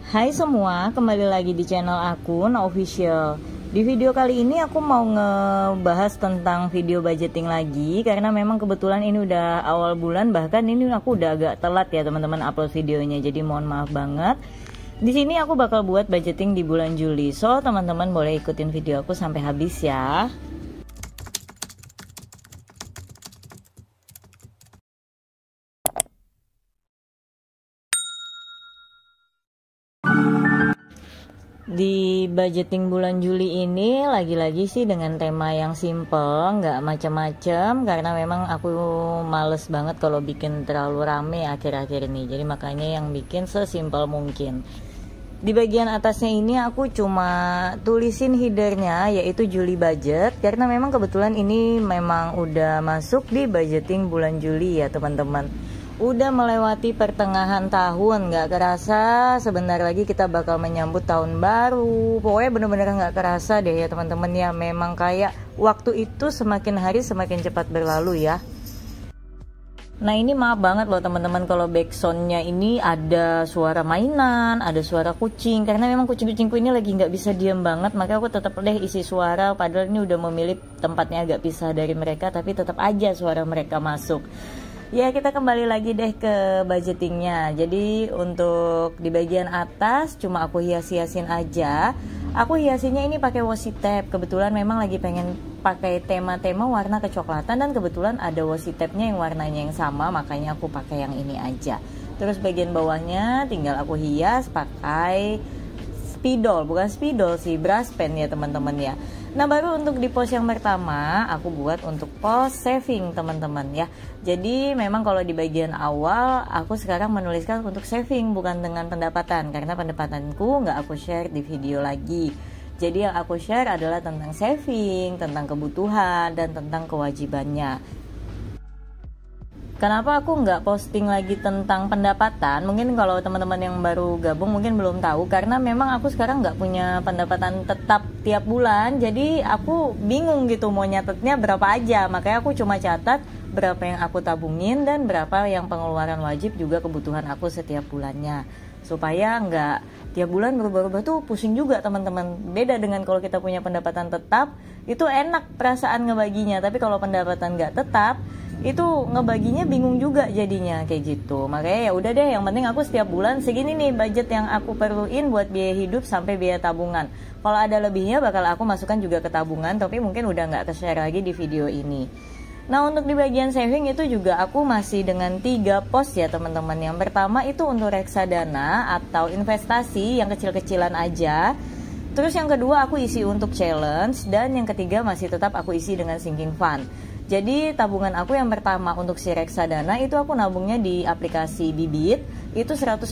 Hai semua, kembali lagi di channel aku, No Official. Di video kali ini aku mau ngebahas tentang video budgeting lagi, karena memang kebetulan ini udah awal bulan, bahkan ini aku udah agak telat ya teman-teman upload videonya, jadi mohon maaf banget. Di sini aku bakal buat budgeting di bulan Juli, so teman-teman boleh ikutin video aku sampai habis ya. Di budgeting bulan Juli ini lagi-lagi sih dengan tema yang simple, nggak macam-macam, karena memang aku males banget kalau bikin terlalu rame akhir-akhir ini, jadi makanya yang bikin sesimpel mungkin. Di bagian atasnya ini aku cuma tulisin headernya yaitu Juli budget, karena memang kebetulan ini memang udah masuk di budgeting bulan Juli ya teman-teman. Udah melewati pertengahan tahun, nggak kerasa sebentar lagi kita bakal menyambut tahun baru. Pokoknya bener-bener nggak kerasa deh ya teman-teman ya. Memang kayak waktu itu semakin hari semakin cepat berlalu ya. Nah ini maaf banget loh teman-teman kalau backsoundnya ini ada suara mainan, ada suara kucing, karena memang kucing-kucingku ini lagi nggak bisa diam banget, maka aku tetap deh isi suara. Padahal ini udah memilih tempatnya agak pisah dari mereka, tapi tetap aja suara mereka masuk. Ya kita kembali lagi deh ke budgetingnya. Jadi untuk di bagian atas cuma aku hias-hiasin aja. Aku hiasinya ini pakai washi tape. Kebetulan memang lagi pengen pakai tema-tema warna kecoklatan, dan kebetulan ada washi tape-nya yang warnanya yang sama, makanya aku pakai yang ini aja. Terus bagian bawahnya tinggal aku hias pakai spidol, bukan spidol sih, brush pen ya teman-teman ya. Nah baru untuk di pos yang pertama aku buat untuk pos saving teman-teman ya. Jadi memang kalau di bagian awal aku sekarang menuliskan untuk saving bukan dengan pendapatan, karena pendapatanku nggak aku share di video lagi. Jadi yang aku share adalah tentang saving, tentang kebutuhan, dan tentang kewajibannya. Kenapa aku nggak posting lagi tentang pendapatan? Mungkin kalau teman-teman yang baru gabung mungkin belum tahu, karena memang aku sekarang nggak punya pendapatan tetap tiap bulan. Jadi aku bingung gitu mau nyatetnya berapa aja. Makanya aku cuma catat berapa yang aku tabungin dan berapa yang pengeluaran wajib juga kebutuhan aku setiap bulannya. Supaya nggak tiap bulan berubah-ubah tuh pusing juga teman-teman. Beda dengan kalau kita punya pendapatan tetap, itu enak perasaan ngebaginya. Tapi kalau pendapatan nggak tetap, itu ngebaginya bingung juga jadinya kayak gitu. Makanya ya udah deh, yang penting aku setiap bulan segini nih budget yang aku perluin buat biaya hidup sampai biaya tabungan. Kalau ada lebihnya bakal aku masukkan juga ke tabungan, tapi mungkin udah nggak ke-share lagi di video ini. Nah untuk di bagian saving itu juga aku masih dengan 3 pos ya teman-teman. Yang pertama itu untuk reksadana atau investasi yang kecil-kecilan aja. Terus yang kedua aku isi untuk challenge, dan yang ketiga masih tetap aku isi dengan sinking fund. Jadi tabungan aku yang pertama untuk si reksadana itu aku nabungnya di aplikasi Bibit, itu 150.000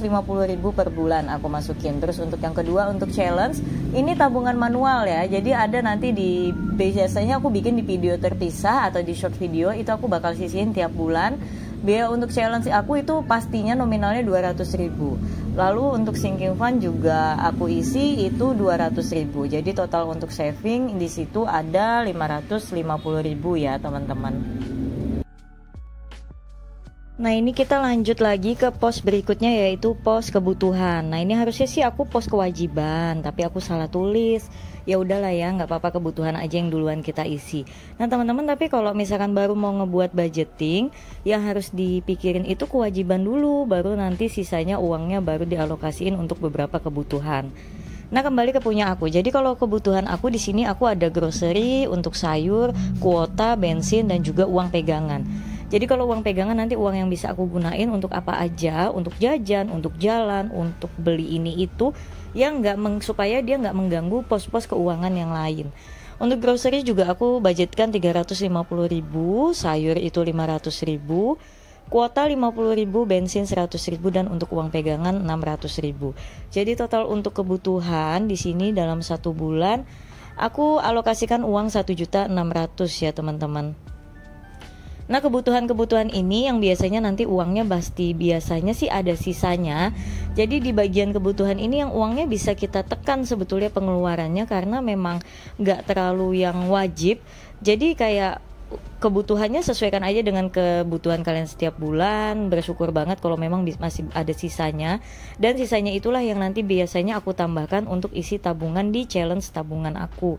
per bulan aku masukin. Terus untuk yang kedua untuk challenge, ini tabungan manual ya. Jadi ada nanti biasanya aku bikin di video terpisah atau di short video, itu aku bakal sisihin tiap bulan. Biaya untuk challenge aku itu pastinya nominalnya 200.000. Lalu untuk sinking fund juga aku isi itu 200.000. Jadi total untuk saving di situ ada 550.000 ya teman-teman. Nah ini kita lanjut lagi ke pos berikutnya, yaitu pos kebutuhan. Nah ini harusnya sih aku pos kewajiban, tapi aku salah tulis. Ya udahlah ya, nggak apa-apa, kebutuhan aja yang duluan kita isi. Nah teman-teman, tapi kalau misalkan baru mau ngebuat budgeting, yang harus dipikirin itu kewajiban dulu, baru nanti sisanya uangnya baru dialokasiin untuk beberapa kebutuhan. Nah kembali ke punya aku. Jadi kalau kebutuhan aku di sini aku ada grocery untuk sayur, kuota, bensin, dan juga uang pegangan. Jadi kalau uang pegangan nanti uang yang bisa aku gunain untuk apa aja, untuk jajan, untuk jalan, untuk beli ini itu, yang supaya dia nggak mengganggu pos-pos keuangan yang lain. Untuk grocery juga aku budgetkan 350.000, sayur itu 500.000, kuota 50.000, bensin 100.000, dan untuk uang pegangan 600.000. Jadi total untuk kebutuhan di sini dalam 1 bulan aku alokasikan uang 1.600.000 ya teman-teman. Nah kebutuhan-kebutuhan ini yang biasanya nanti uangnya pasti biasanya sih ada sisanya. Jadi di bagian kebutuhan ini yang uangnya bisa kita tekan sebetulnya pengeluarannya, karena memang gak terlalu yang wajib. Jadi kayak kebutuhannya sesuaikan aja dengan kebutuhan kalian setiap bulan. Bersyukur banget kalau memang masih ada sisanya, dan sisanya itulah yang nanti biasanya aku tambahkan untuk isi tabungan di challenge tabungan aku.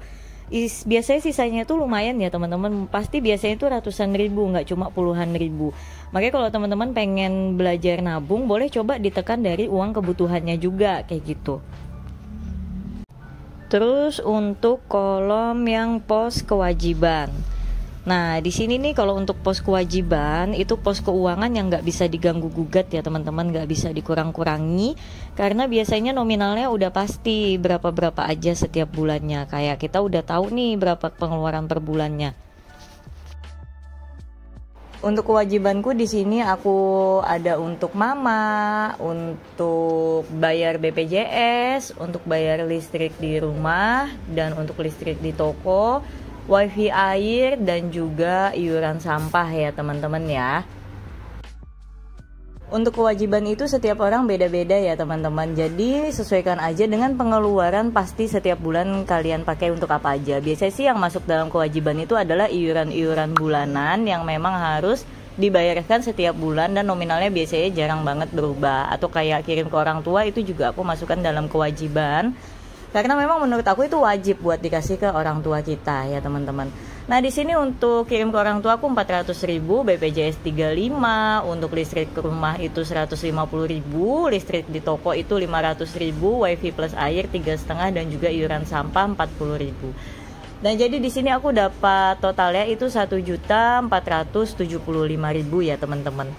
Biasanya sisanya itu lumayan ya teman-teman, pasti biasanya itu ratusan ribu, nggak cuma puluhan ribu. Makanya kalau teman-teman pengen belajar nabung, boleh coba ditekan dari uang kebutuhannya juga kayak gitu. Terus untuk kolom yang pos kewajiban. Nah, di sini nih kalau untuk pos kewajiban itu pos keuangan yang nggak bisa diganggu gugat ya teman-teman, nggak bisa dikurang-kurangi, karena biasanya nominalnya udah pasti berapa aja setiap bulannya. Kayak kita udah tahu nih berapa pengeluaran per bulannya. Untuk kewajibanku di sini aku ada untuk mama, untuk bayar BPJS, untuk bayar listrik di rumah, dan untuk listrik di toko, wifi air, dan juga iuran sampah ya teman-teman ya. Untuk kewajiban itu setiap orang beda-beda ya teman-teman. Jadi sesuaikan aja dengan pengeluaran pasti setiap bulan kalian pakai untuk apa aja. Biasanya sih yang masuk dalam kewajiban itu adalah iuran-iuran bulanan yang memang harus dibayarkan setiap bulan dan nominalnya biasanya jarang banget berubah. Atau kayak kirim ke orang tua itu juga aku masukkan dalam kewajiban. Karena memang menurut aku itu wajib buat dikasih ke orang tua kita ya teman-teman. Nah di sini untuk kirim ke orang tua aku 400.000, BPJS 35, untuk listrik ke rumah itu 150.000, listrik di toko itu 500.000, wifi plus air 3,5, dan juga iuran sampah 40.000. Dan jadi di sini aku dapat totalnya itu 1.475.000 ya teman-teman.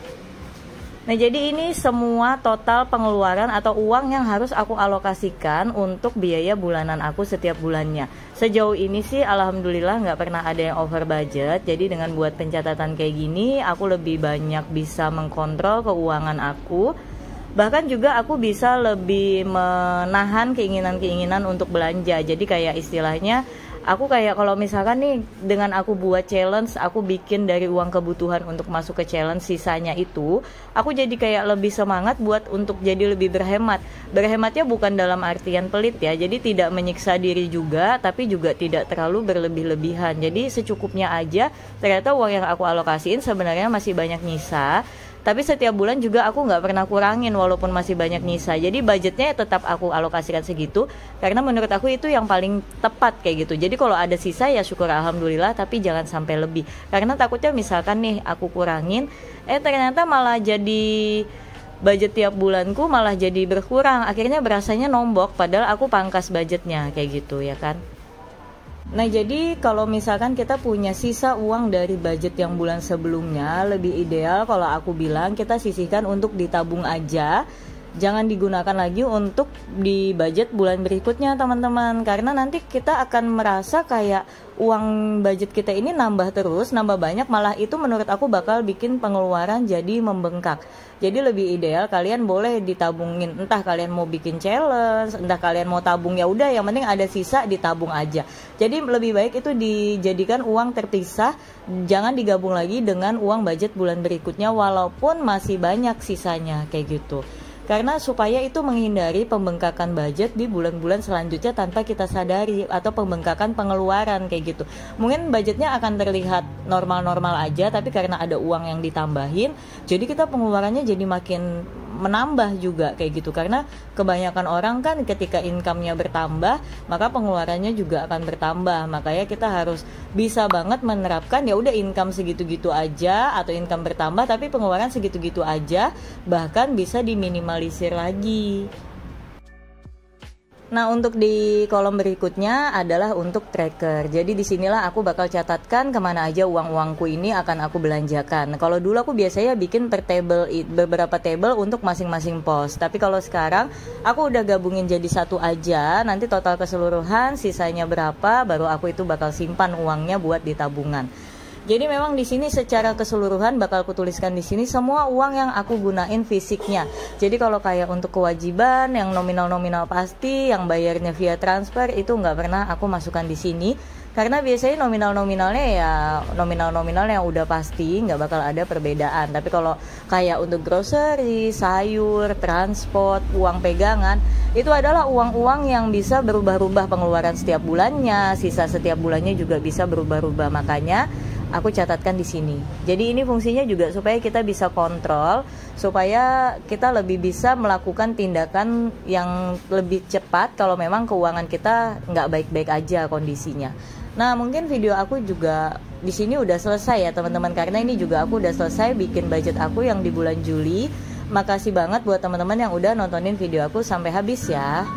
Nah jadi ini semua total pengeluaran atau uang yang harus aku alokasikan untuk biaya bulanan aku setiap bulannya. Sejauh ini sih alhamdulillah nggak pernah ada yang over budget. Jadi dengan buat pencatatan kayak gini aku lebih banyak bisa mengkontrol keuangan aku. Bahkan juga aku bisa lebih menahan keinginan-keinginan untuk belanja. Jadi kayak istilahnya aku kayak kalau misalkan nih dengan aku buat challenge, aku bikin dari uang kebutuhan untuk masuk ke challenge, sisanya itu aku jadi kayak lebih semangat buat untuk jadi lebih berhemat. Berhematnya bukan dalam artian pelit ya, jadi tidak menyiksa diri juga, tapi juga tidak terlalu berlebih-lebihan. Jadi secukupnya aja. Ternyata uang yang aku alokasiin sebenarnya masih banyak nyisa, tapi setiap bulan juga aku nggak pernah kurangin walaupun masih banyak nyisa. Jadi budgetnya tetap aku alokasikan segitu, karena menurut aku itu yang paling tepat kayak gitu. Jadi kalau ada sisa ya syukur alhamdulillah, tapi jangan sampai lebih. Karena takutnya misalkan nih aku kurangin, ternyata malah jadi budget tiap bulanku malah jadi berkurang. Akhirnya berasanya nombok padahal aku pangkas budgetnya kayak gitu ya kan. Nah jadi kalau misalkan kita punya sisa uang dari budget yang bulan sebelumnya, lebih ideal kalau aku bilang kita sisihkan untuk ditabung aja. Jangan digunakan lagi untuk di budget bulan berikutnya teman-teman. Karena nanti kita akan merasa kayak uang budget kita ini nambah terus, nambah banyak, malah itu menurut aku bakal bikin pengeluaran jadi membengkak. Jadi lebih ideal kalian boleh ditabungin, entah kalian mau bikin challenge, entah kalian mau tabung, ya udah yang penting ada sisa ditabung aja. Jadi lebih baik itu dijadikan uang terpisah, jangan digabung lagi dengan uang budget bulan berikutnya walaupun masih banyak sisanya kayak gitu. Karena supaya itu menghindari pembengkakan budget di bulan-bulan selanjutnya tanpa kita sadari, atau pembengkakan pengeluaran kayak gitu. Mungkin budgetnya akan terlihat normal-normal aja, tapi karena ada uang yang ditambahin, jadi kita pengeluarannya jadi makin menambah juga kayak gitu. Karena kebanyakan orang kan ketika income-nya bertambah, maka pengeluarannya juga akan bertambah. Makanya kita harus bisa banget menerapkan ya udah income segitu-gitu aja, atau income bertambah tapi pengeluaran segitu-gitu aja, bahkan bisa diminimalisir lagi. Nah untuk di kolom berikutnya adalah untuk tracker. Jadi disinilah aku bakal catatkan kemana aja uang-uangku ini akan aku belanjakan. Kalau dulu aku biasanya bikin per table, beberapa table untuk masing-masing pos. Tapi kalau sekarang aku udah gabungin jadi satu aja. Nanti total keseluruhan sisanya berapa, baru aku itu bakal simpan uangnya buat di tabungan. Jadi memang di sini secara keseluruhan bakal kutuliskan di sini semua uang yang aku gunain fisiknya. Jadi kalau kayak untuk kewajiban yang nominal-nominal pasti, yang bayarnya via transfer, itu nggak pernah aku masukkan di sini. Karena biasanya nominal-nominalnya ya nominal-nominal yang udah pasti, nggak bakal ada perbedaan. Tapi kalau kayak untuk grocery, sayur, transport, uang pegangan, itu adalah uang-uang yang bisa berubah-ubah pengeluaran setiap bulannya, sisa setiap bulannya juga bisa berubah-ubah. Makanya aku catatkan di sini. Jadi ini fungsinya juga supaya kita bisa kontrol, supaya kita lebih bisa melakukan tindakan yang lebih cepat kalau memang keuangan kita nggak baik-baik aja kondisinya. Nah, mungkin video aku juga di sini udah selesai ya teman-teman, karena ini juga aku udah selesai bikin budget aku yang di bulan Juli. Makasih banget buat teman-teman yang udah nontonin video aku sampai habis ya.